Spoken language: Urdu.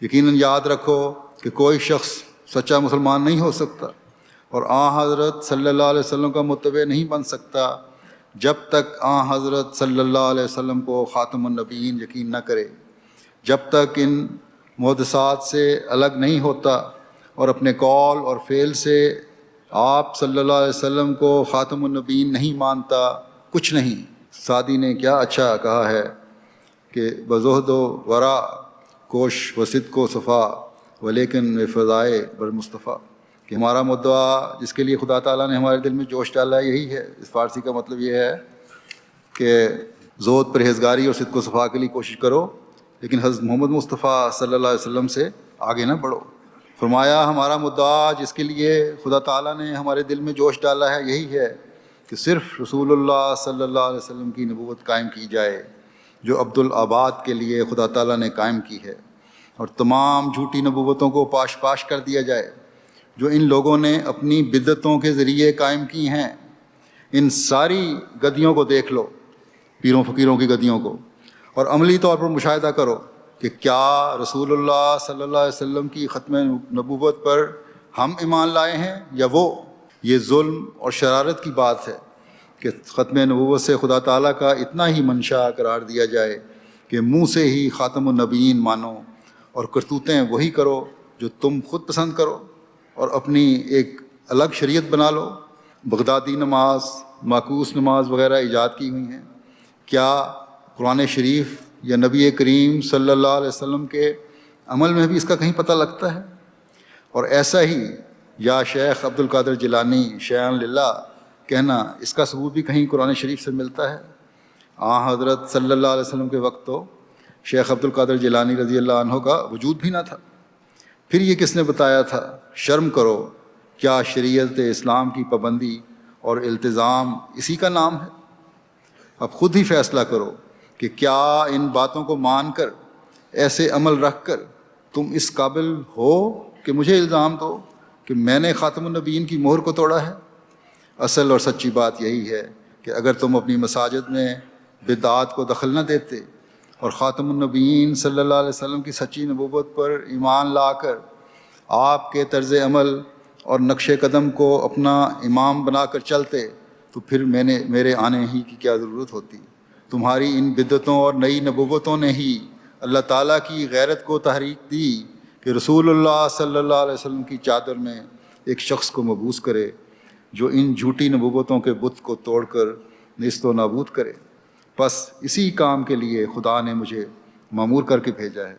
یقیناً یاد رکھو کہ کوئی شخص سچا مسلمان نہیں ہو سکتا اور حضرت صلی اللہ علیہ وسلم کا متبع نہیں بن سکتا جب تک حضرت صلی اللہ علیہ وسلم کو خاتم النبیین یقین نہ کرے، جب تک ان محدثات سے الگ نہیں ہوتا اور اپنے قول اور فعل سے آپ صلی اللہ علیہ وسلم کو خاتم النبیین نہیں مانتا، کچھ نہیں۔ سعدی نے کیا اچھا کہا ہے کہ بزہد و ورا کوش و صدق و صفا ولیکن فضائے بر مصطفیٰ، کہ ہمارا مدعا جس کے لیے خدا تعالیٰ نے ہمارے دل میں جوش ڈالا ہے یہی ہے۔ اس فارسی کا مطلب یہ ہے کہ زہد، پرہیزگاری اور صدق و صفا کے لیے کوشش کرو، لیکن حضرت محمد مصطفیٰ صلی اللہ علیہ وسلم سے آگے نہ بڑھو۔ فرمایا ہمارا مدعا جس کے لیے خدا تعالیٰ نے ہمارے دل میں جوش ڈالا ہے یہی ہے کہ صرف رسول اللہ صلی اللہ علیہ وسلم کی نبوت قائم کی جائے جو عبدالآباد کے لیے خدا تعالیٰ نے قائم کی ہے، اور تمام جھوٹی نبوتوں کو پاش پاش کر دیا جائے جو ان لوگوں نے اپنی بدعتوں کے ذریعے قائم کی ہیں۔ ان ساری گدیوں کو دیکھ لو، پیروں فقیروں کی گدیوں کو، اور عملی طور پر مشاہدہ کرو کہ کیا رسول اللہ صلی اللہ علیہ وسلم کی ختم نبوت پر ہم ایمان لائے ہیں یا وہ؟ یہ ظلم اور شرارت کی بات ہے کہ ختم نبوت سے خدا تعالیٰ کا اتنا ہی منشا قرار دیا جائے کہ منہ سے ہی خاتم النبیین مانو اور کرتوتیں وہی کرو جو تم خود پسند کرو، اور اپنی ایک الگ شریعت بنا لو۔ بغدادی نماز، معکوس نماز وغیرہ ایجاد کی ہوئی ہیں۔ کیا قرآن شریف یا نبی کریم صلی اللہ علیہ وسلم کے عمل میں بھی اس کا کہیں پتہ لگتا ہے؟ اور ایسا ہی یا شیخ عبد القادر جیلانی شیعان للہ کہنا، اس کا ثبوت بھی کہیں قرآن شریف سے ملتا ہے؟ حضرت صلی اللہ علیہ وسلم کے وقت تو شیخ عبد القادر جیلانی رضی اللہ عنہ کا وجود بھی نہ تھا، پھر یہ کس نے بتایا تھا؟ شرم کرو، کیا شریعت اسلام کی پابندی اور التزام اسی کا نام ہے؟ اب خود ہی فیصلہ کرو کہ کیا ان باتوں کو مان کر، ایسے عمل رکھ کر تم اس قابل ہو کہ مجھے الزام دو کہ میں نے خاتم النبیین کی مہر کو توڑا ہے؟ اصل اور سچی بات یہی ہے کہ اگر تم اپنی مساجد میں بدعات کو دخل نہ دیتے اور خاتم النبیین صلی اللہ علیہ وسلم کی سچی نبوت پر ایمان لا کر آپ کے طرز عمل اور نقش قدم کو اپنا امام بنا کر چلتے تو پھر میرے آنے ہی کی کیا ضرورت ہوتی؟ تمہاری ان بدعتوں اور نئی نبوتوں نے ہی اللہ تعالیٰ کی غیرت کو تحریک دی کہ رسول اللہ صلی اللہ علیہ وسلم کی چادر میں ایک شخص کو مبعوث کرے جو ان جھوٹی نبوتوں کے بت کو توڑ کر نیست و نابود کرے۔ بس اسی کام کے لیے خدا نے مجھے مأمور کر کے بھیجا ہے۔